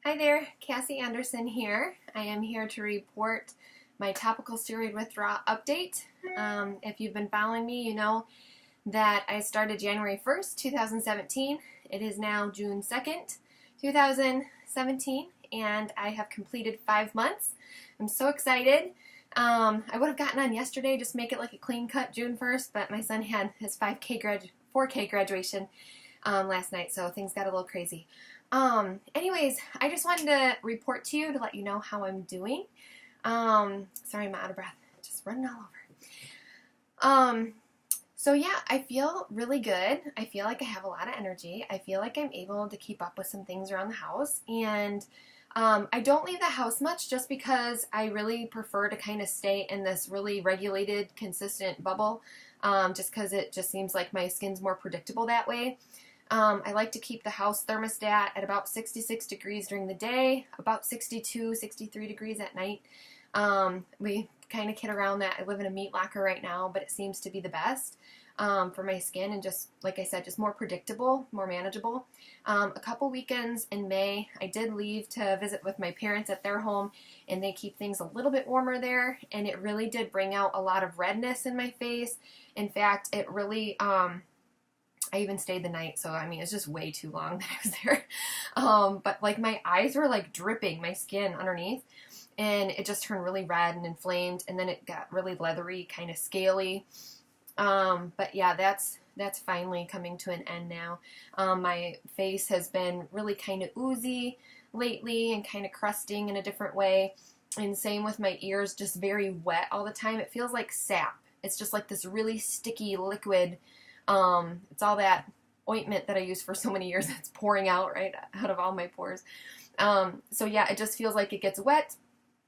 Hi there, Cassie Anderson here. I am here to report my topical steroid withdrawal update. If you've been following me, you know that I started January 1st, 2017. It is now June 2nd, 2017, and I have completed 5 months. I'm so excited. I would have gotten on yesterday, just make it like a clean cut June 1st, but my son had his 4K graduation last night, so things got a little crazy. Anyways, I just wanted to report to you to let you know how I'm doing. Sorry, I'm out of breath. Just running all over. So yeah, I feel really good. I feel like I have a lot of energy. I feel like I'm able to keep up with some things around the house, and I don't leave the house much just because I really prefer to kind of stay in this really regulated, consistent bubble, just because it just seems like my skin's more predictable that way. I like to keep the house thermostat at about 66 degrees during the day, about 62, 63 degrees at night. We kind of kid around that I live in a meat locker right now, but it seems to be the best for my skin, and just, like I said, just more predictable, more manageable. A couple weekends in May, I did leave to visit with my parents at their home, and they keep things a little bit warmer there, and it really did bring out a lot of redness in my face. In fact, it really... I even stayed the night, so I mean, it's just way too long that I was there. But like my eyes were like dripping, my skin underneath, and it just turned really red and inflamed, and then it got really leathery, kind of scaly. But yeah, that's finally coming to an end now. My face has been really kind of oozy lately and kind of crusting in a different way, and same with my ears, just very wet all the time. It feels like sap. It's just like this really sticky liquid. It's all that ointment that I used for so many years that's pouring out right out of all my pores. So yeah, it just feels like it gets wet,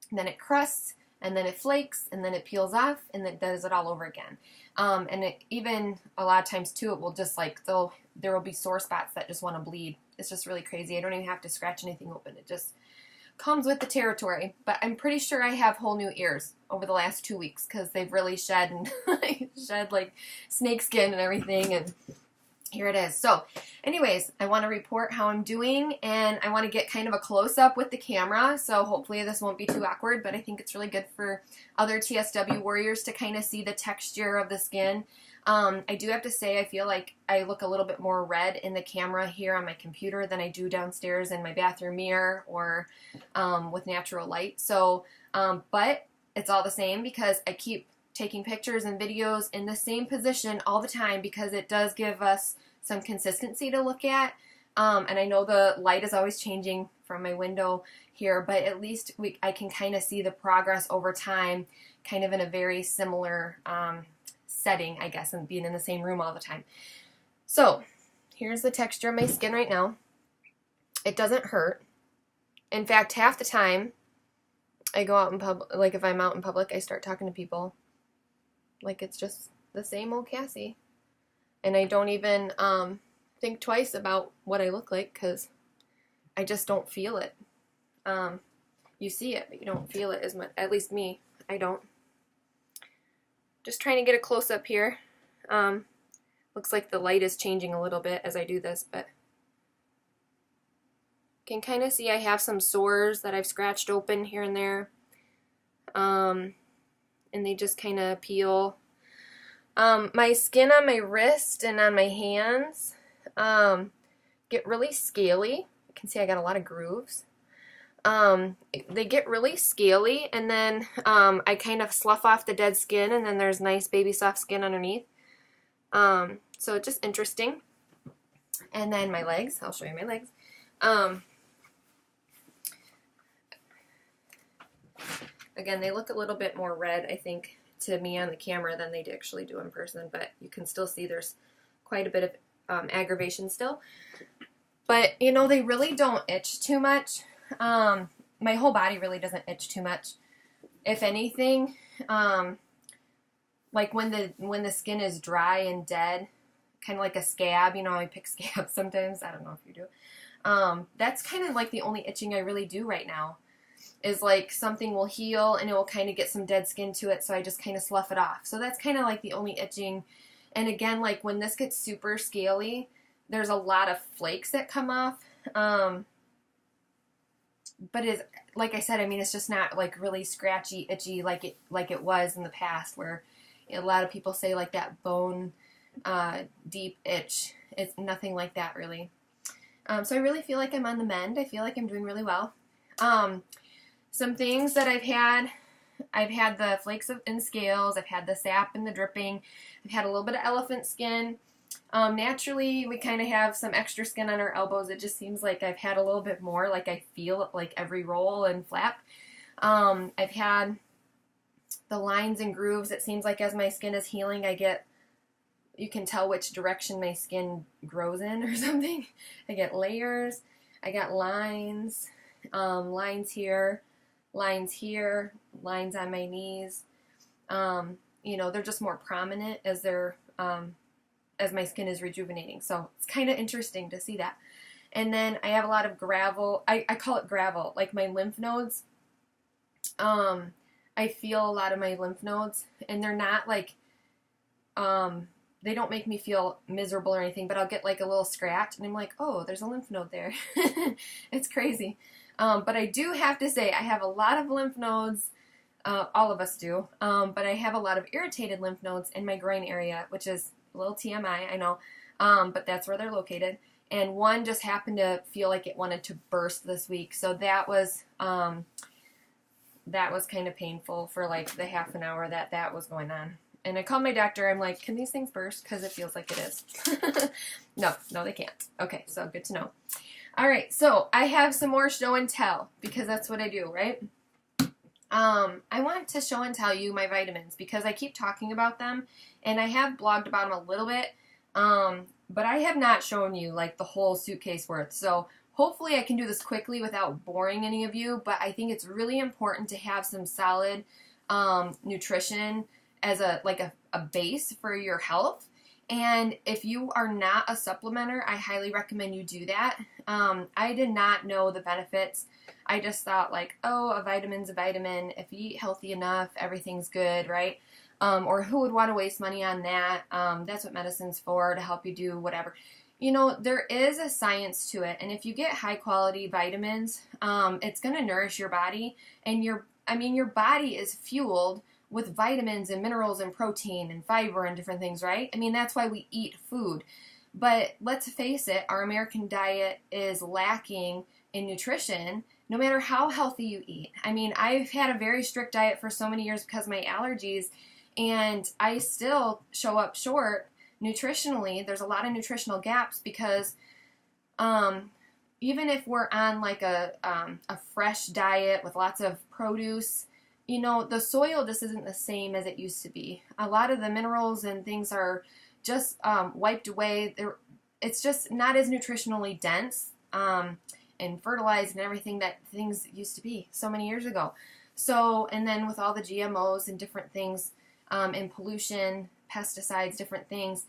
and then it crusts, and then it flakes, and then it peels off, and then it does it all over again. And it, even a lot of times too, it will just like, there will be sore spots that just want to bleed. It's just really crazy. I don't even have to scratch anything open. It just comes with the territory. But I'm pretty sure I have whole new ears over the last 2 weeks, because they've really shed and shed like snake skin and everything, and here it is. So anyways, I want to report how I'm doing, and I want to get kind of a close-up with the camera, so hopefully this won't be too awkward, but I think it's really good for other TSW warriors to kind of see the texture of the skin. I do have to say, I feel like I look a little bit more red in the camera here on my computer than I do downstairs in my bathroom mirror or with natural light. So, but it's all the same because I keep taking pictures and videos in the same position all the time, because it does give us some consistency to look at. And I know the light is always changing from my window here, but at least I can kind of see the progress over time, kind of in a very similar setting, I guess, and being in the same room all the time. So here's the texture of my skin right now. It doesn't hurt. In fact, half the time I go out in public, like if I'm out in public, I start talking to people like it's just the same old Cassie. And I don't even think twice about what I look like, because I just don't feel it. You see it, but you don't feel it as much. At least me, I don't. Just trying to get a close-up here. Looks like the light is changing a little bit as I do this, but you can kind of see I have some sores that I've scratched open here and there. And they just kind of peel. My skin on my wrist and on my hands get really scaly. You can see I got a lot of grooves. They get really scaly, and then I kind of slough off the dead skin, and then there's nice baby soft skin underneath. So it's just interesting. And then my legs, I'll show you my legs. Again, they look a little bit more red, I think, to me on the camera than they actually do in person, but you can still see there's quite a bit of aggravation still. But, you know, they really don't itch too much. My whole body really doesn't itch too much. If anything, like when the skin is dry and dead, kind of like a scab, you know, I pick scabs sometimes. I don't know if you do. That's kind of like the only itching I really do right now. Is like something will heal and it will kind of get some dead skin to it, so I just kind of slough it off. So that's kind of like the only itching. And again, like when this gets super scaly, there's a lot of flakes that come off. but it's, like I said, I mean, it's just not like really scratchy, itchy like it was in the past, where a lot of people say like that bone deep itch. It's nothing like that really. So I really feel like I'm on the mend. I feel like I'm doing really well. Some things that I've had the flakes and scales, I've had the sap and the dripping, I've had a little bit of elephant skin. Naturally, we kind of have some extra skin on our elbows. It just seems like I've had a little bit more, like I feel it like every roll and flap. I've had the lines and grooves. It seems like as my skin is healing, you can tell which direction my skin grows in or something. I get layers, I got lines, lines here, lines here, lines on my knees. You know, they're just more prominent as as my skin is rejuvenating. So it's kind of interesting to see that. And then I have a lot of gravel. I call it gravel, like my lymph nodes. I feel a lot of my lymph nodes, and they're not like, they don't make me feel miserable or anything, but I'll get like a little scratch and I'm like, oh, there's a lymph node there. It's crazy. But I do have to say I have a lot of lymph nodes. All of us do. But I have a lot of irritated lymph nodes in my groin area, which is a little TMI, I know. But that's where they're located. And one just happened to feel like it wanted to burst this week. So that was kind of painful for like the half an hour that was going on. And I called my doctor. I'm like, can these things burst? Because it feels like it is. No, they can't. Okay, so good to know. All right, so I have some more show and tell because that's what I do, right? I want to show and tell you my vitamins because I keep talking about them, and I have blogged about them a little bit, but I have not shown you like the whole suitcase worth. So hopefully I can do this quickly without boring any of you, but I think it's really important to have some solid nutrition as a base for your health. And if you are not a supplementer, I highly recommend you do that. I did not know the benefits. I just thought like, oh, a vitamin's a vitamin. If you eat healthy enough, everything's good, right? Or who would want to waste money on that? That's what medicine's for, to help you do whatever. You know, there is a science to it. And if you get high quality vitamins, it's going to nourish your body. And your body is fueled with vitamins and minerals and protein and fiber and different things, right? I mean, that's why we eat food. But let's face it, our American diet is lacking in nutrition, no matter how healthy you eat. I mean, I've had a very strict diet for so many years because of my allergies, and I still show up short nutritionally. There's a lot of nutritional gaps because even if we're on like a fresh diet with lots of produce, you know, the soil just isn't the same as it used to be. A lot of the minerals and things are just wiped away. It's just not as nutritionally dense and fertilized and everything that things used to be so many years ago. So, and then with all the GMOs and different things and pollution, pesticides, different things,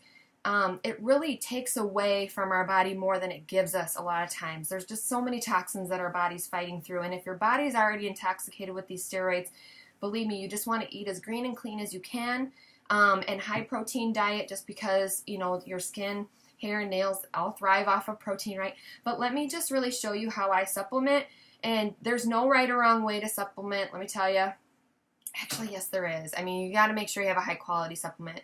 it really takes away from our body more than it gives us a lot of times. There's just so many toxins that our body's fighting through, and if your body's already intoxicated with these steroids, believe me, you just want to eat as green and clean as you can, and high protein diet, just because, you know, your skin, hair, and nails all thrive off of protein, right? But let me just really show you how I supplement, and there's no right or wrong way to supplement, let me tell you. Actually, yes, there is. I mean, you got to make sure you have a high quality supplement.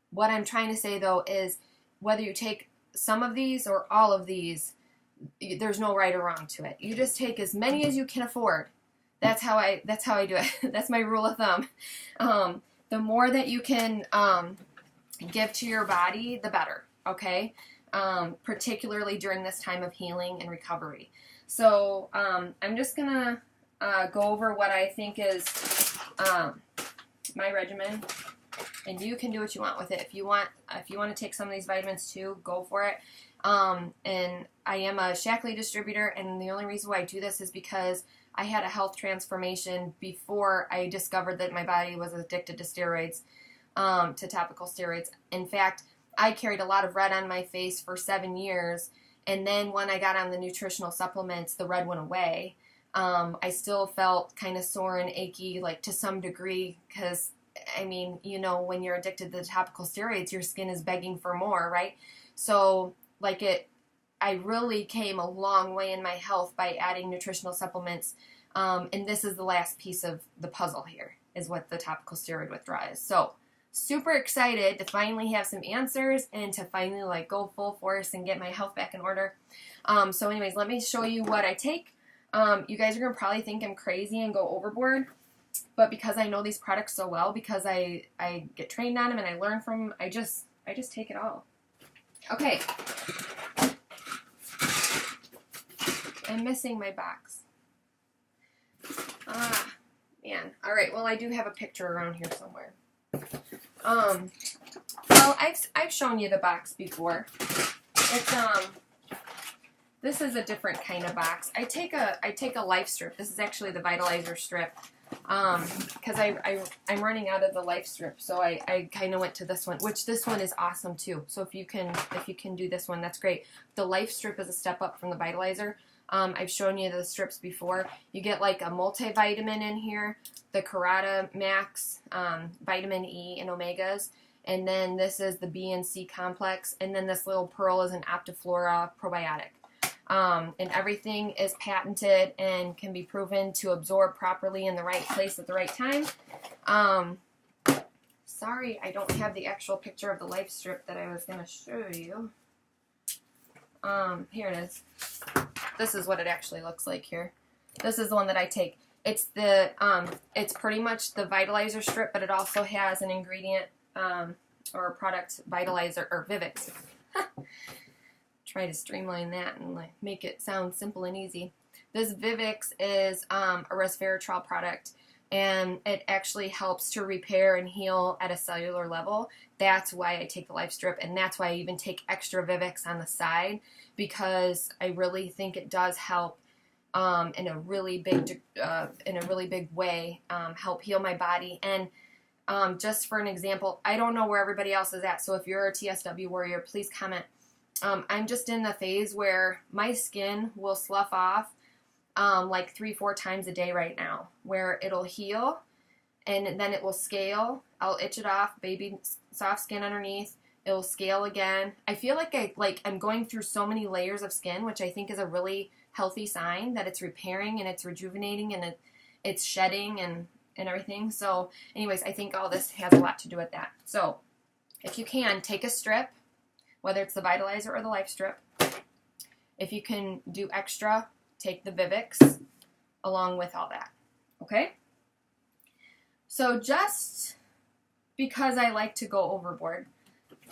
What I'm trying to say, though, is whether you take some of these or all of these, there's no right or wrong to it. You just take as many as you can afford. That's how I do it. That's my rule of thumb. The more that you can give to your body, the better, okay? Particularly during this time of healing and recovery. So I'm just going to go over what I think is my regimen. And you can do what you want with it. If you want to take some of these vitamins too, go for it. And I am a Shaklee distributor, and the only reason why I do this is because I had a health transformation before I discovered that my body was addicted to steroids, to topical steroids. In fact, I carried a lot of red on my face for 7 years, and then when I got on the nutritional supplements, the red went away. I still felt kind of sore and achy, like to some degree, because I mean, you know, when you're addicted to the topical steroids, your skin is begging for more, right? So, like I really came a long way in my health by adding nutritional supplements. And this is the last piece of the puzzle here, is what the topical steroid withdrawal is. So super excited to finally have some answers and to finally like go full force and get my health back in order. So anyways, let me show you what I take. You guys are going to probably think I'm crazy and go overboard, but because I know these products so well, because I get trained on them and I learn from them, I just take it all. Okay. I'm missing my box. Ah, man. All right. Well, I do have a picture around here somewhere. Well, I've shown you the box before. It's this is a different kind of box. I take a life strip. This is actually the vitalizer strip. Because I'm running out of the life strip, so I kind of went to this one, which this one is awesome too. So if you can do this one, that's great. The life strip is a step up from the vitalizer. I've shown you the strips before. You get like a multivitamin in here, the Carota Max, vitamin E and omegas, and then this is the B and C complex, and then this little pearl is an Optiflora probiotic. And everything is patented and can be proven to absorb properly in the right place at the right time. Sorry, I don't have the actual picture of the life strip that I was going to show you. Here it is. This is what it actually looks like here. This is the one that I take. It's the, it's pretty much the vitalizer strip, but it also has an ingredient, or a product vitalizer, or Vivix. Try to streamline that and like make it sound simple and easy. This Vivix is a resveratrol product, and it actually helps to repair and heal at a cellular level. That's why I take the life strip, and that's why I even take extra Vivix on the side, because I really think it does help in a really big way help heal my body. And just for an example, I don't know where everybody else is at, so if you're a TSW warrior, please comment. I'm just in the phase where my skin will slough off like 3-4 times a day right now, where it'll heal and then it will scale. I'll itch it off, baby soft skin underneath. It'll scale again. I feel like I'm going through so many layers of skin, which I think is a really healthy sign that it's repairing and it's rejuvenating and it's shedding and everything. So anyways, I think all this has a lot to do with that. So if you can, take a strip, whether it's the vitalizer or the life strip. If you can do extra, take the Vivix along with all that. Okay? So just because I like to go overboard,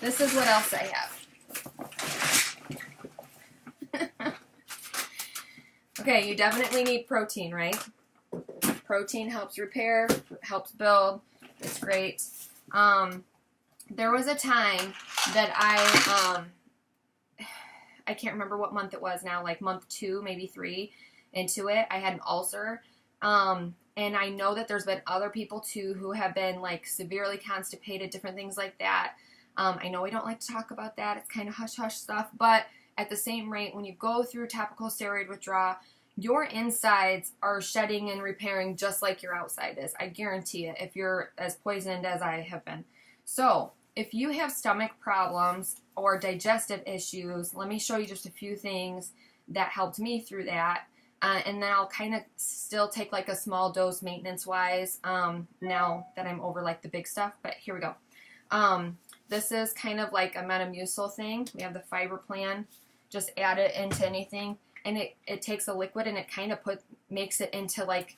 this is what else I have. Okay, you definitely need protein, right? Protein helps repair, helps build. It's great. There was a time that I can't remember what month it was now, like month 2, maybe 3 into it, I had an ulcer. And I know that there's been other people too who have been like severely constipated, different things like that. I know we don't like to talk about that. It's kind of hush-hush stuff. But at the same rate, when you go through topical steroid withdrawal, your insides are shedding and repairing just like your outside is. I guarantee it, if you're as poisoned as I have been. So if you have stomach problems or digestive issues, let me show you just a few things that helped me through that. And then I'll kind of still take like a small dose maintenance-wise now that I'm over like the big stuff. But here we go. This is kind of like a Metamucil thing. We have the fiber plan. Just add it into anything. And it takes a liquid and it kind of makes it into like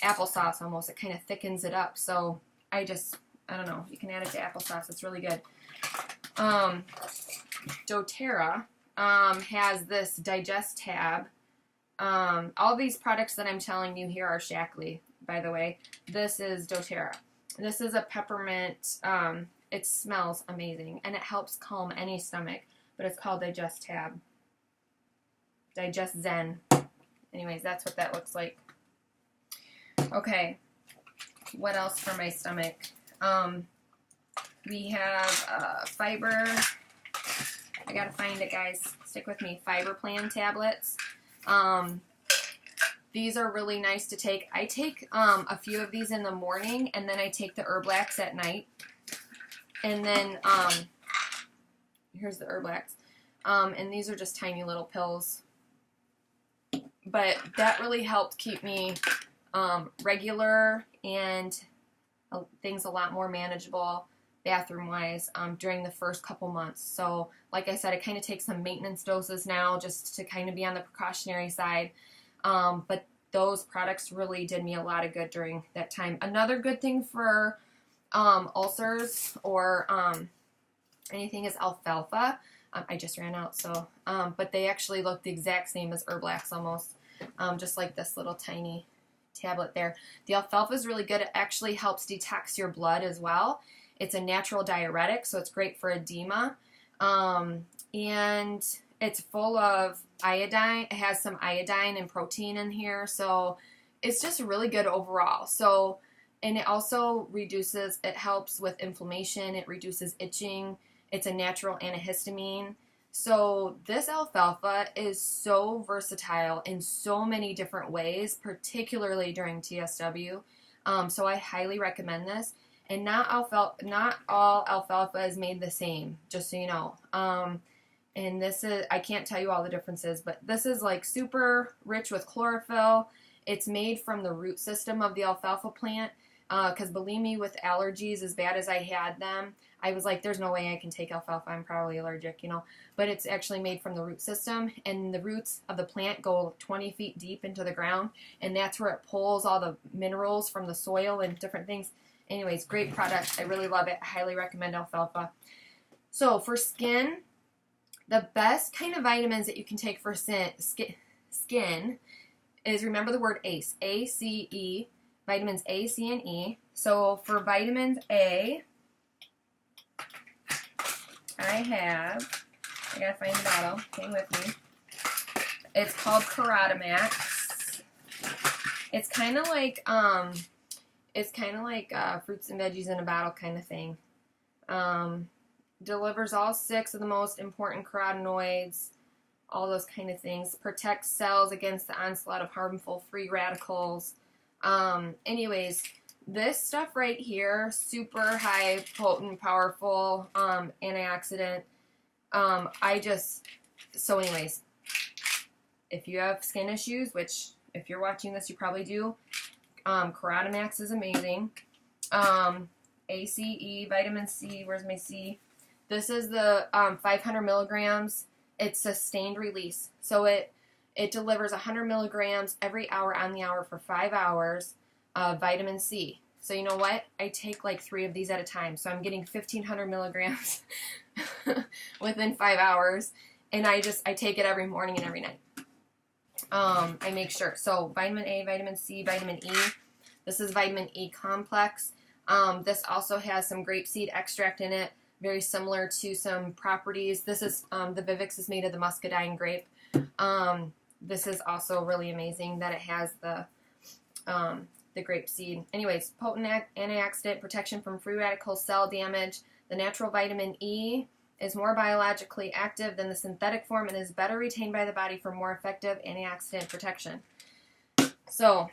applesauce almost. It kind of thickens it up. So I don't know. You can add it to applesauce. It's really good. doTERRA has this digest tab. All these products that I'm telling you here are Shaklee, by the way. This is doTERRA. This is a peppermint. It smells amazing, and it helps calm any stomach, but it's called Digest Tab. Digest Zen. Anyways, that's what that looks like. Okay, what else for my stomach? We have fiber. I gotta find it, guys. Stick with me. Fiber Plan tablets. These are really nice to take. I take a few of these in the morning, and then I take the Herblax at night. And then here's the Herblax. And these are just tiny little pills. But that really helped keep me regular and things a lot more manageable bathroom-wise during the first couple months. So, like I said, I kind of take some maintenance doses now just to kind of be on the precautionary side. But those products really did me a lot of good during that time. Another good thing for ulcers or anything is alfalfa. I just ran out, so, but they actually look the exact same as Herblax almost, just like this little tiny tablet there. The alfalfa is really good. It actually helps detox your blood as well. It's a natural diuretic, so it's great for edema, and it's full of iodine. It has some iodine and protein in here, so it's just really good overall. So, and it also it helps with inflammation. It reduces itching. It's a natural antihistamine. So this alfalfa is so versatile in so many different ways, particularly during TSW. So I highly recommend this. And not all alfalfa is made the same, just so you know. And this is, I can't tell you all the differences, but this is like super rich with chlorophyll. It's made from the root system of the alfalfa plant. Because believe me, with allergies, as bad as I had them, I was like, there's no way I can take alfalfa. I'm probably allergic, you know. But it's actually made from the root system, and the roots of the plant go 20 feet deep into the ground, and that's where it pulls all the minerals from the soil and different things. Anyways, great product. I really love it. I highly recommend alfalfa. So for skin, the best kind of vitamins that you can take for skin is, remember the word ACE, A-C-E, vitamins A, C, and E. So for vitamins A, I gotta find the bottle, hang with me. It's called Carotamax. It's kind of like fruits and veggies in a bottle kind of thing. Delivers all 6 of the most important carotenoids, all those kind of things. Protects cells against the onslaught of harmful free radicals. Anyways, this stuff right here, super high, potent, powerful, antioxidant. So anyways, if you have skin issues, which if you're watching this, you probably do, Carotamax is amazing. ACE, vitamin C, where's my C? This is the 500 milligrams. It's sustained release. So it delivers 100 milligrams every hour on the hour for 5 hours of vitamin C. So you know what? I take like 3 of these at a time. So I'm getting 1,500 milligrams within 5 hours. And I take it every morning and every night. I make sure. So vitamin A, vitamin C, vitamin E. This is vitamin E complex. This also has some grapeseed extract in it, very similar to some properties. This is, the Vivix is made of the muscadine grape. This is also really amazing that it has the grapeseed. Anyways, potent antioxidant, protection from free radical cell damage. The natural vitamin E is more biologically active than the synthetic form and is better retained by the body for more effective antioxidant protection. So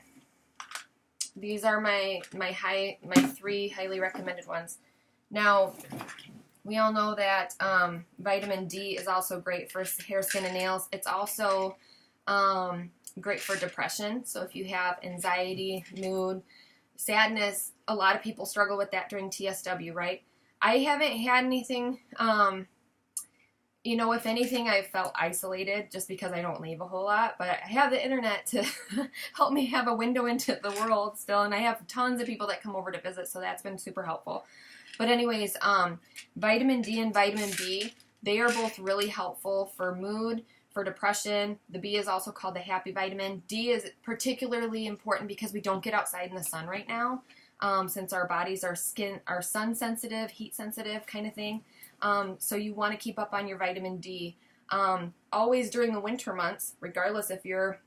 these are my 3 highly recommended ones. Now, we all know that vitamin D is also great for hair, skin, and nails. It's also great for depression. So if you have anxiety, mood, sadness, a lot of people struggle with that during TSW, right? I haven't had anything, you know, if anything, I've felt isolated just because I don't leave a whole lot, but I have the internet to help me have a window into the world still, and I have tons of people that come over to visit, so that's been super helpful. But anyways, vitamin D and vitamin B, they are both really helpful for mood, for depression. The B is also called the happy vitamin. D is particularly important because we don't get outside in the sun right now, since our bodies are sun sensitive, heat sensitive kind of thing. So you want to keep up on your vitamin D. Always during the winter months, regardless if you're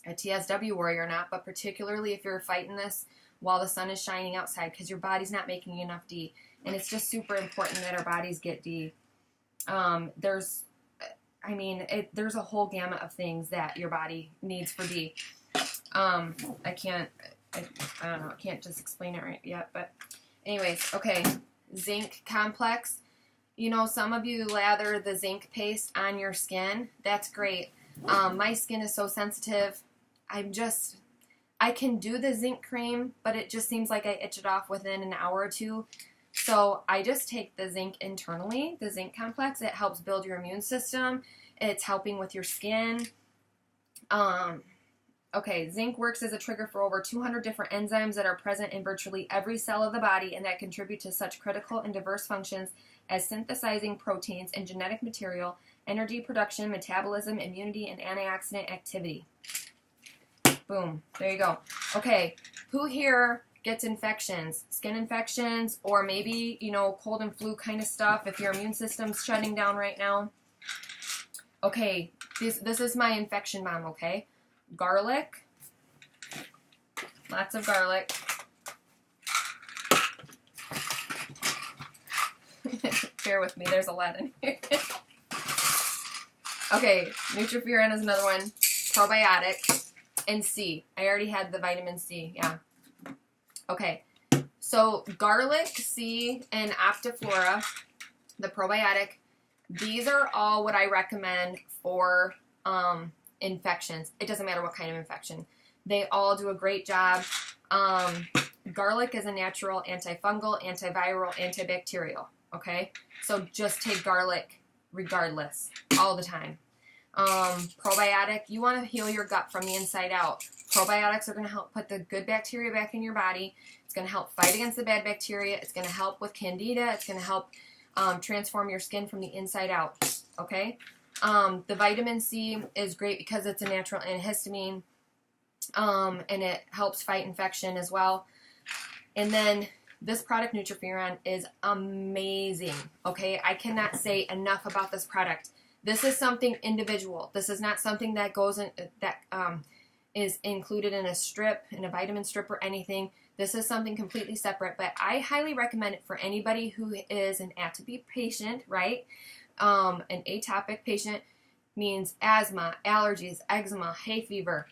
a TSW warrior or not, but particularly if you're fighting this while the sun is shining outside, because your body's not making enough D. And it's just super important that our bodies get D. There's a whole gamut of things that your body needs for D. I don't know, I can't just explain it right yet, but anyways, okay, zinc complex. You know, some of you lather the zinc paste on your skin. That's great. My skin is so sensitive. I can do the zinc cream, but it just seems like I itch it off within an hour or two. So I just take the zinc internally, the zinc complex. It helps build your immune system. It's helping with your skin. Okay, zinc works as a trigger for over 200 different enzymes that are present in virtually every cell of the body and that contribute to such critical and diverse functions as synthesizing proteins and genetic material, energy production, metabolism, immunity, and antioxidant activity. Boom. There you go. Okay, who here gets infections, skin infections, or maybe, you know, cold and flu kind of stuff if your immune system's shutting down right now? Okay, this is my infection bomb, okay? Garlic, lots of garlic. Bear with me, there's a lot in here. Okay, Interferon is another one. Probiotic, and C. I already had the vitamin C, yeah. Okay, so garlic, C, and Optiflora, the probiotic, these are all what I recommend for infections. It doesn't matter what kind of infection. They all do a great job. Garlic is a natural antifungal, antiviral, antibacterial, okay? So just take garlic regardless, all the time. Probiotic, you want to heal your gut from the inside out. Probiotics are going to help put the good bacteria back in your body. It's going to help fight against the bad bacteria. It's going to help with candida. It's going to help transform your skin from the inside out, okay? The vitamin C is great because it's a natural antihistamine, and it helps fight infection as well. And then this product, Interferon, is amazing, okay? I cannot say enough about this product. This is something individual. This is not something that goes in, is included in a strip, in a vitamin strip or anything. This is something completely separate, but I highly recommend it for anybody who is an atopy patient, right? An atopic patient means asthma, allergies, eczema, hay fever.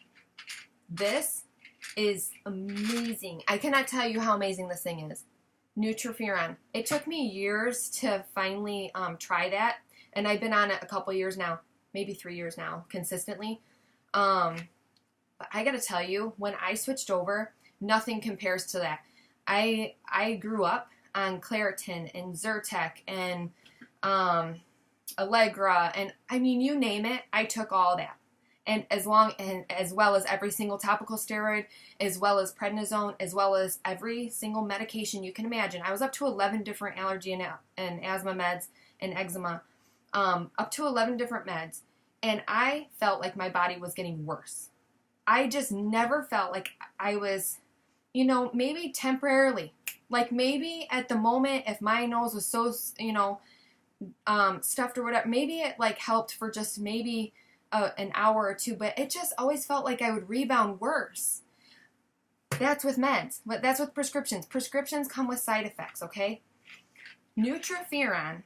This is amazing. I cannot tell you how amazing this thing is. Interferon. It took me years to finally try that, and I've been on it a couple years now, maybe 3 years now, consistently. But I gotta tell you, when I switched over, nothing compares to that. I grew up on Claritin and Zyrtec and Allegra, and I mean, you name it, I took all that. And as well as every single topical steroid, as well as prednisone, as well as every single medication you can imagine. I was up to 11 different allergy and asthma meds and eczema, up to 11 different meds, and I felt like my body was getting worse. I just never felt like I was, you know, maybe temporarily, like maybe at the moment, if my nose was so, you know, stuffed or whatever, maybe it like helped for just maybe an hour or two, but it just always felt like I would rebound worse. That's with meds, but that's with prescriptions. Prescriptions come with side effects, okay? Interferon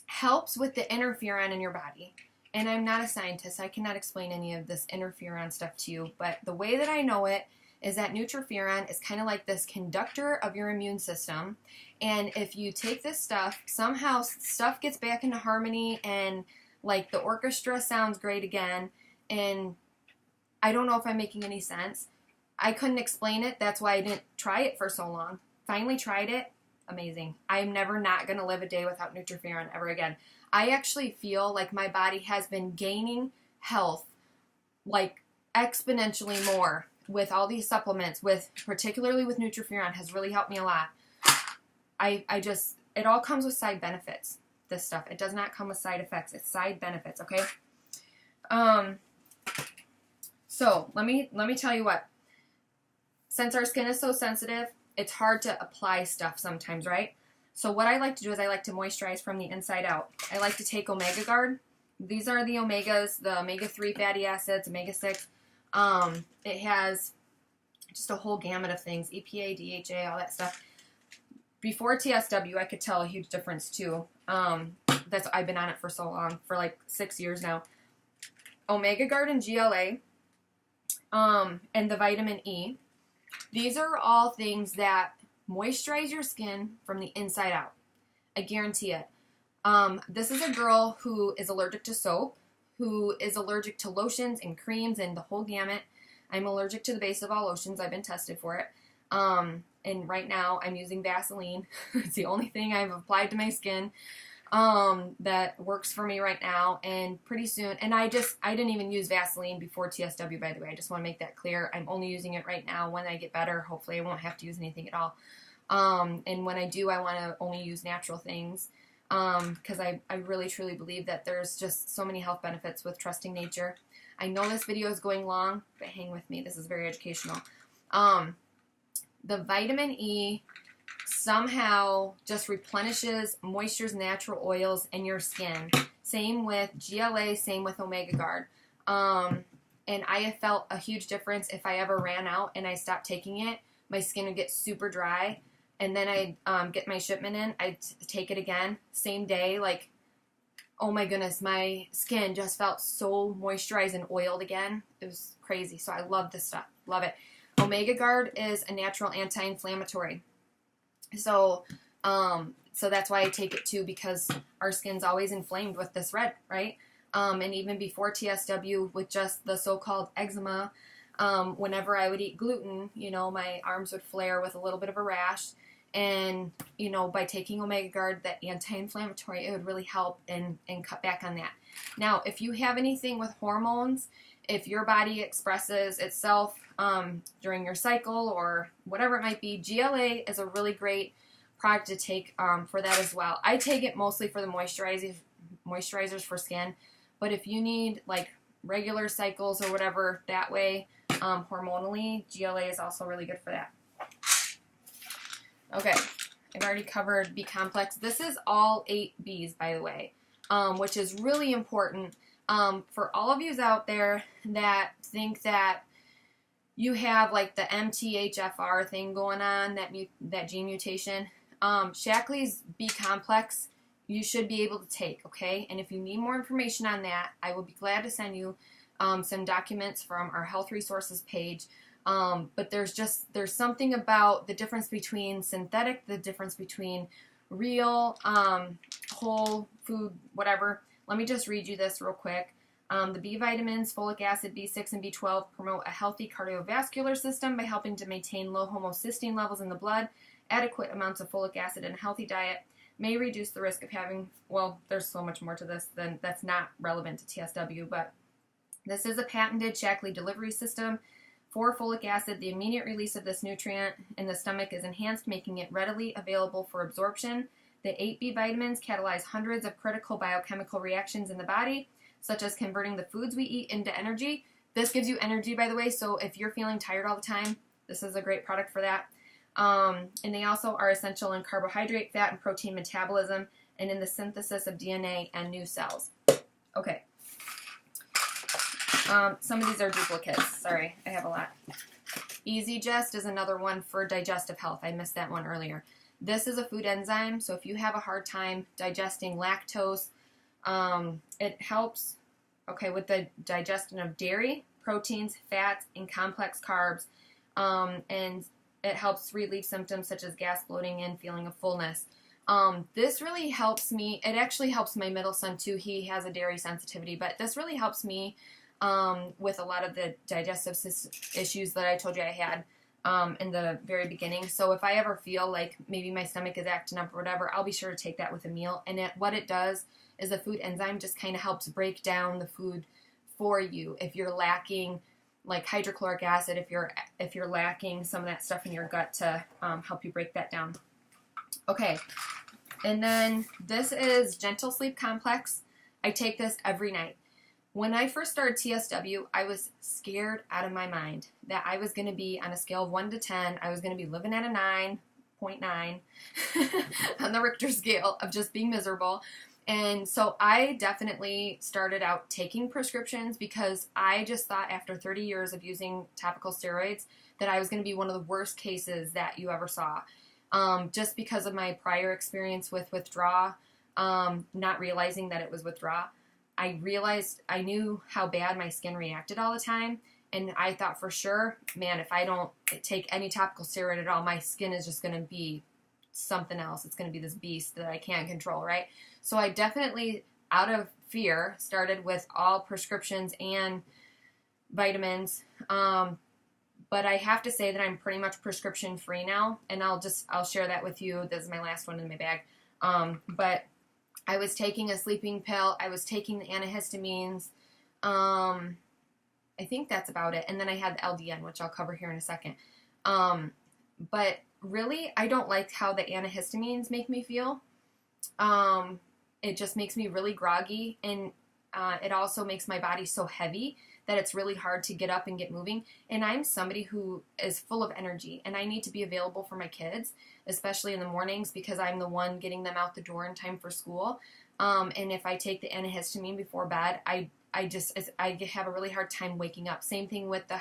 helps with the interferon in your body. And I'm not a scientist, so I cannot explain any of this interferon stuff to you, but the way that I know it is that Interferon is kind of like this conductor of your immune system, and if you take this stuff, somehow stuff gets back into harmony, and like the orchestra sounds great again, and I don't know if I'm making any sense. I couldn't explain it, that's why I didn't try it for so long. Finally tried it, amazing. I'm never not going to live a day without Interferon ever again. I actually feel like my body has been gaining health like exponentially more with all these supplements, particularly with Interferon, has really helped me a lot. It all comes with side benefits, this stuff. It does not come with side effects. It's side benefits, okay? So let me tell you what. Since our skin is so sensitive, it's hard to apply stuff sometimes, right? So what I like to do is I like to moisturize from the inside out. I like to take Omega Guard. These are the omegas, the omega-3 fatty acids, omega-6. It has just a whole gamut of things, EPA, DHA, all that stuff. Before TSW, I could tell a huge difference too. I've been on it for so long, for like 6 years now. Omega Guard and GLA, and the vitamin E. These are all things that moisturize your skin from the inside out. I guarantee it. This is a girl who is allergic to soap, who is allergic to lotions and creams and the whole gamut. I'm allergic to the base of all lotions. I've been tested for it. And right now I'm using Vaseline. It's the only thing I've applied to my skin that works for me right now. And pretty soon, and I didn't even use Vaseline before TSW, by the way. I just want to make that clear. I'm only using it right now. When I get better, hopefully I won't have to use anything at all. And when I do, I want to only use natural things. Because I really truly believe that there's just so many health benefits with trusting nature. I know this video is going long, but hang with me. This is very educational. The vitamin E somehow just replenishes, moistures, natural oils in your skin. Same with GLA, same with Omega Guard. And I have felt a huge difference. If I ever ran out and I stopped taking it, my skin would get super dry. And then I'd get my shipment in, I'd take it again, same day, like, oh my goodness, my skin just felt so moisturized and oiled again. It was crazy. So I love this stuff. Love it. Omega Guard is a natural anti-inflammatory. So that's why I take it too, because our skin's always inflamed with this red, right? And even before TSW, with just the so-called eczema, whenever I would eat gluten, you know, my arms would flare with a little bit of a rash. And, you know, by taking Omega Guard, that anti-inflammatory, it would really help and cut back on that. Now, if you have anything with hormones, if your body expresses itself during your cycle or whatever it might be, GLA is a really great product to take for that as well. I take it mostly for the moisturizers for skin, but if you need like regular cycles or whatever that way, hormonally, GLA is also really good for that. Okay, I've already covered B complex. This is all 8 Bs, by the way, which is really important for all of you out there that think that you have like the MTHFR thing going on, that gene mutation. Shackley's B complex you should be able to take, okay? And if you need more information on that, I will be glad to send you some documents from our health resources page. But there's something about the difference between synthetic, the difference between real, whole food, whatever. Let me just read you this real quick. The B vitamins, folic acid, B6, and B12 promote a healthy cardiovascular system by helping to maintain low homocysteine levels in the blood. Adequate amounts of folic acid in a healthy diet may reduce the risk of having, well, there's so much more to this than that's not relevant to TSW, but this is a patented Shackley delivery system. For folic acid, the immediate release of this nutrient in the stomach is enhanced, making it readily available for absorption. The 8B vitamins catalyze hundreds of critical biochemical reactions in the body, such as converting the foods we eat into energy. This gives you energy, by the way, so if you're feeling tired all the time, this is a great product for that. And they also are essential in carbohydrate, fat, and protein metabolism, and in the synthesis of DNA and new cells. Okay. Some of these are duplicates. Sorry, I have a lot. Easy Gest is another one for digestive health. I missed that one earlier. This is a food enzyme, so if you have a hard time digesting lactose, it helps, okay, with the digestion of dairy, proteins, fats, and complex carbs, and it helps relieve symptoms such as gas, bloating, and feeling of fullness. This really helps me. It actually helps my middle son too. He has a dairy sensitivity, but this really helps me with a lot of the digestive issues that I told you I had in the very beginning. So if I ever feel like maybe my stomach is acting up or whatever, I'll be sure to take that with a meal. And what it does is the food enzyme just kind of helps break down the food for you. If you're lacking like hydrochloric acid, if you're lacking some of that stuff in your gut to help you break that down. Okay, and then this is Gentle Sleep Complex. I take this every night. When I first started TSW, I was scared out of my mind that I was going to be on a scale of 1 to 10. I was going to be living at a 9.9 on the Richter scale of just being miserable. And so I definitely started out taking prescriptions because I just thought after 30 years of using topical steroids that I was going to be one of the worst cases that you ever saw. Just because of my prior experience with withdrawal, not realizing that it was withdrawal. I realized I knew how bad my skin reacted all the time, and I thought for sure, man, if I don't take any topical steroid at all, my skin is just going to be something else. It's going to be this beast that I can't control, right? So I definitely, out of fear, started with all prescriptions and vitamins. But I have to say that I'm pretty much prescription free now, and I'll share that with you. This is my last one in my bag. But I was taking a sleeping pill. I was taking the antihistamines. I think that's about it. And then I had the LDN, which I'll cover here in a second. But really, I don't like how the antihistamines make me feel. It just makes me really groggy, and it also makes my body so heavy that it's really hard to get up and get moving. And I'm somebody who is full of energy, and I need to be available for my kids, especially in the mornings, because I'm the one getting them out the door in time for school. And if I take the antihistamine before bed, I have a really hard time waking up. Same thing with the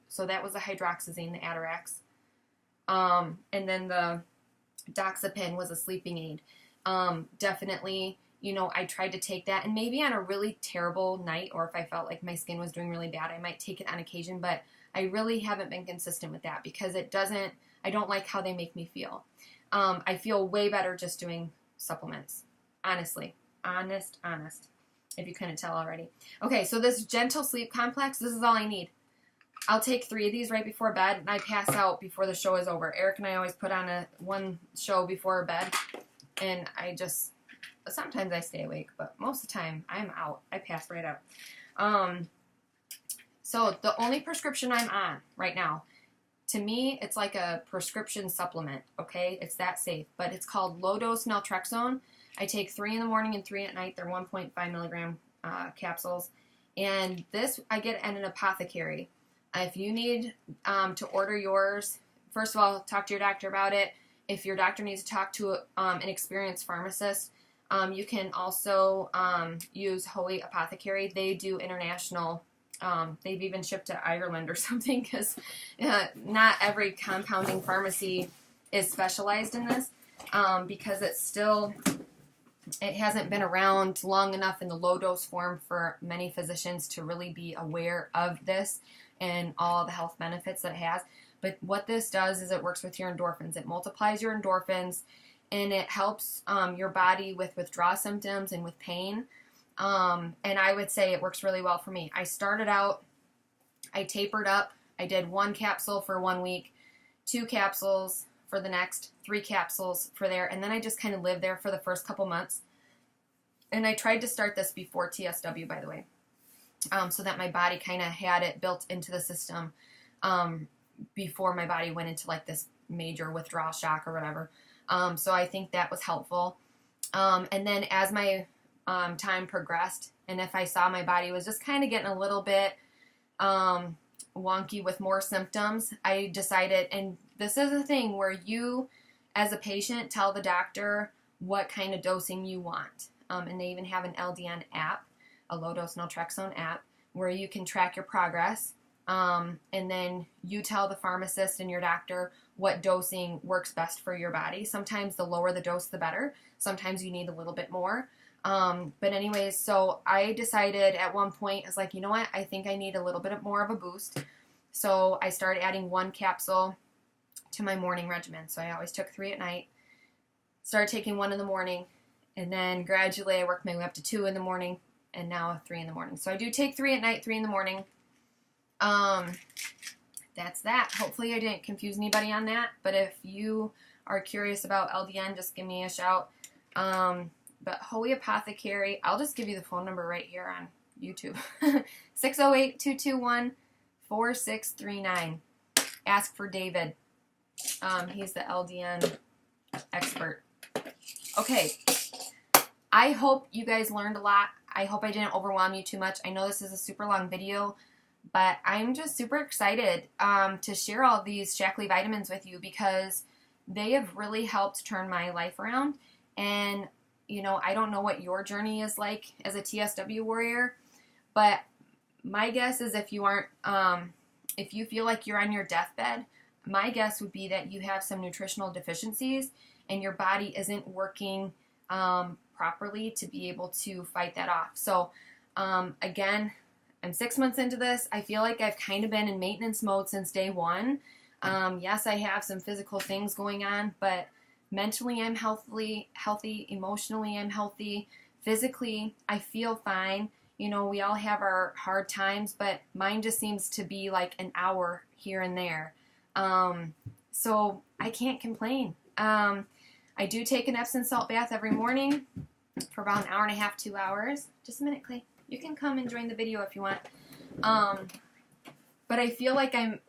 so that was the hydroxyzine, the Atarax. And then the Doxepin was a sleeping aid. Definitely, I tried to take that, and maybe on a really terrible night, or if I felt like my skin was doing really bad, I might take it on occasion, but I really haven't been consistent with that because I don't like how they make me feel. I feel way better just doing supplements. Honestly. Honest. If you couldn't tell already. Okay, so this Gentle Sleep Complex, this is all I need. I'll take 3 of these right before bed, and I pass out before the show is over. Eric and I always put on one show before bed, and sometimes I stay awake, but most of the time I'm out. I pass right out. So the only prescription I'm on right now, to me, it's like a prescription supplement, okay? It's that safe, but it's called low-dose naltrexone. I take 3 in the morning and 3 at night. They're 1.5 milligram capsules, and this I get at an apothecary. If you need to order yours, first of all, talk to your doctor about it. If your doctor needs to talk to an experienced pharmacist, you can also use Holy Apothecary. They do international. They've even shipped to Ireland or something because not every compounding pharmacy is specialized in this because it hasn't been around long enough in the low dose form for many physicians to really be aware of this and all the health benefits that it has. But what this does is it works with your endorphins. It multiplies your endorphins, and it helps your body with withdrawal symptoms and with pain. And I would say it works really well for me. I started out, I tapered up. I did 1 capsule for 1 week, 2 capsules for the next, 3 capsules for there, and then I just kind of lived there for the first couple months. And I tried to start this before TSW, by the way, so that my body kind of had it built into the system before my body went into like this major withdrawal shock or whatever. So I think that was helpful. And then as my time progressed, and if I saw my body was just kind of getting a little bit wonky with more symptoms, I decided, and this is a thing where you, as a patient, tell the doctor what kind of dosing you want. And they even have an LDN app, a low-dose naltrexone app, where you can track your progress. And then you tell the pharmacist and your doctor what dosing works best for your body. Sometimes the lower the dose, the better. Sometimes you need a little bit more. But anyways, so I decided at one point, I was like, you know what? I think I need a little bit more of a boost. So I started adding 1 capsule to my morning regimen. So I always took 3 at night, started taking 1 in the morning, and then gradually I worked my way up to 2 in the morning, and now 3 in the morning. So I do take 3 at night, 3 in the morning. That's that. Hopefully I didn't confuse anybody on that, but if you are curious about LDN, just give me a shout. But Holy Apothecary, I'll just give you the phone number right here on YouTube. 608-221-4639. Ask for David. He's the LDN expert. Okay. I hope you guys learned a lot. I hope I didn't overwhelm you too much. I know this is a super long video, but I'm just super excited to share all these Shaklee vitamins with you because they have really helped turn my life around. And I don't know what your journey is like as a TSW warrior, but my guess is if you feel like you're on your deathbed, my guess would be that you have some nutritional deficiencies and your body isn't working properly to be able to fight that off. So again, I'm 6 months into this. I feel like I've kind of been in maintenance mode since day one. Yes, I have some physical things going on, but Mentally, I'm healthy. Emotionally, I'm healthy. Physically, I feel fine. You know, we all have our hard times, but mine just seems to be like an hour here and there. So I can't complain. I do take an Epsom salt bath every morning for about an hour and a half, 2 hours. Just a minute, Clay. You can come and join the video if you want. But I feel like I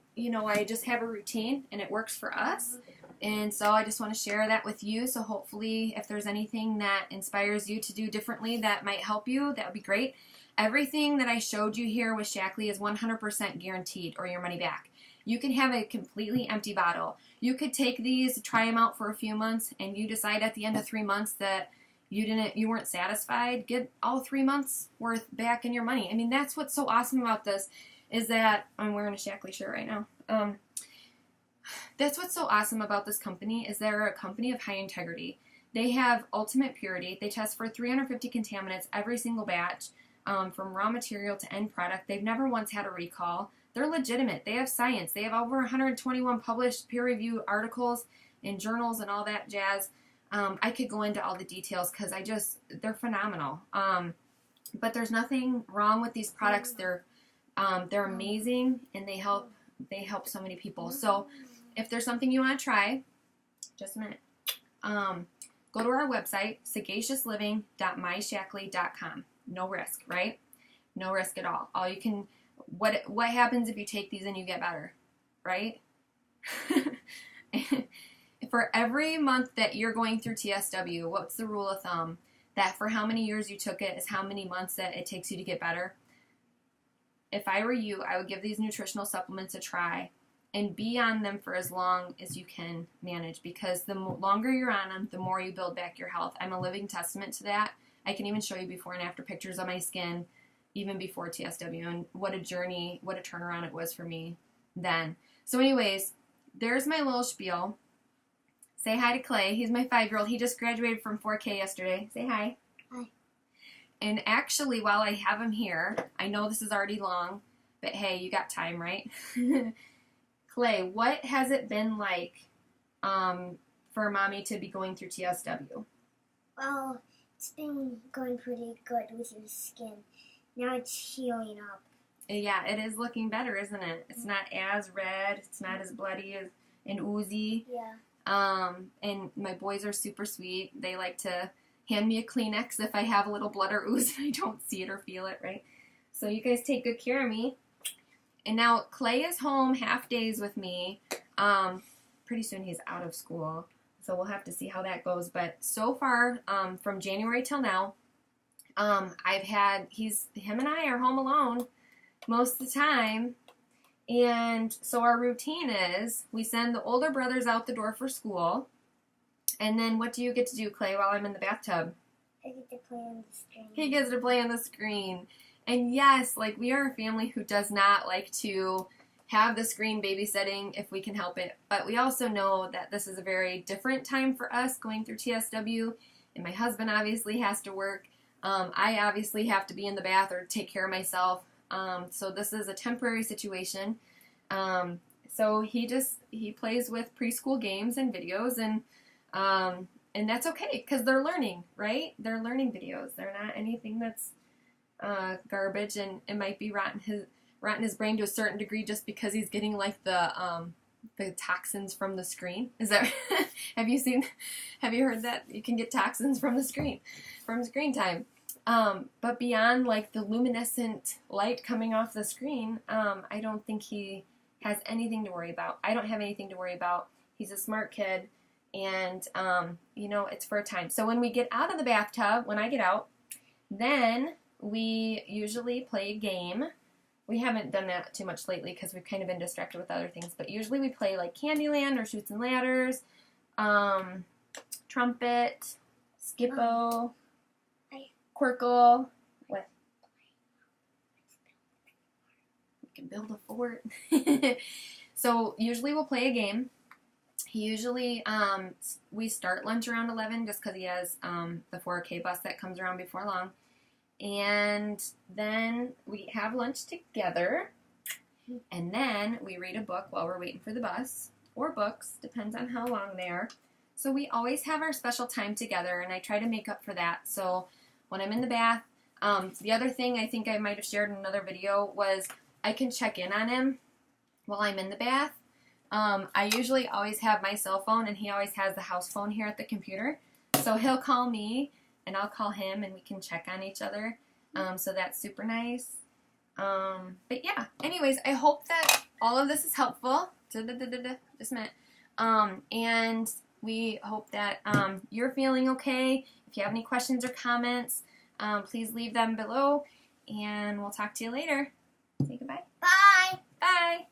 just have a routine and it works for us. And so I just want to share that with you. So hopefully if there's anything that inspires you to do differently that might help you, that would be great. Everything that I showed you here with Shackley is 100% guaranteed or your money back. You can have a completely empty bottle. You could take these, try them out for a few months, and you decide at the end of 3 months that you weren't satisfied, get all 3 months worth back in your money. I mean, that's what's so awesome about this, is that I'm wearing a Shackley shirt right now. That's what's so awesome about this company, is they're a company of high integrity. They have ultimate purity. They test for 350 contaminants every single batch, from raw material to end product. They've never once had a recall. They're legitimate. They have science. They have over 121 published peer-reviewed articles in journals and all that jazz. I could go into all the details because they're phenomenal. But there's nothing wrong with these products. They're amazing, and they help so many people. So if there's something you want to try, just a minute, go to our website, sagaciouslyving.myshackley.com. No risk, right? No risk at all. What happens if you take these and you get better, right? For every month that you're going through TSW, what's the rule of thumb? That for how many years you took it is how many months that it takes you to get better. If I were you, I would give these nutritional supplements a try and be on them for as long as you can manage, because the longer you're on them, the more you build back your health. I'm a living testament to that. I can even show you before and after pictures of my skin, even before TSW, and what a journey, what a turnaround it was for me then. So anyways, there's my little spiel. Say hi to Clay. He's my 5-year-old. He just graduated from 4K yesterday. Say hi. Hi. And actually, while I have him here, I know this is already long, but hey, you got time, right? Clay, what has it been like for Mommy to be going through TSW? Well, it's been going pretty good with your skin. Now it's healing up. Yeah, it is looking better, isn't it? It's not as red. It's not as bloody and oozy. Yeah. And my boys are super sweet. They like to hand me a Kleenex if I have a little blood or ooze and I don't see it or feel it, right? So you guys take good care of me. And now Clay is home half days with me. Pretty soon he's out of school, so we'll have to see how that goes. But so far, from January till now, him and I are home alone most of the time. And so our routine is we send the older brothers out the door for school. And then what do you get to do, Clay, while I'm in the bathtub? I get to play on the screen. He gets to play on the screen. And yes, like, we are a family who does not like to have the screen babysitting if we can help it. But we also know that this is a very different time for us going through TSW. And my husband obviously has to work. I obviously have to be in the bath or take care of myself. So this is a temporary situation. So he plays with preschool games and videos, and that's okay, because they're learning, right? They're learning videos. They're not anything that's garbage, and it might be rotting his brain to a certain degree just because he's getting like the toxins from the screen. Is that have you heard that you can get toxins from screen time? But beyond like the luminescent light coming off the screen, I don't think he has anything to worry about. I don't have anything to worry about. He's a smart kid, and it's for a time. So when we get out of the bathtub, when I get out, then we usually play a game. We haven't done that too much lately because we've kind of been distracted with other things, but usually we play like Candyland or Chutes and Ladders, Trumpet, Skippo, Quirkle. What? We can build a fort. So usually we'll play a game. He usually, we start lunch around 11 just because he has the 4K bus that comes around before long. And then we have lunch together. And then we read a book while we're waiting for the bus. Or books, depends on how long they are. So we always have our special time together, and I try to make up for that. So when I'm in the bath, the other thing I think I might have shared in another video was I can check in on him while I'm in the bath. I usually always have my cell phone, and he always has the house phone here at the computer. So he'll call me, and I'll call him, and we can check on each other. So that's super nice. But yeah, anyways, I hope that all of this is helpful. Just a minute. And we hope that you're feeling okay. If you have any questions or comments, please leave them below, and we'll talk to you later. Say goodbye. Bye. Bye.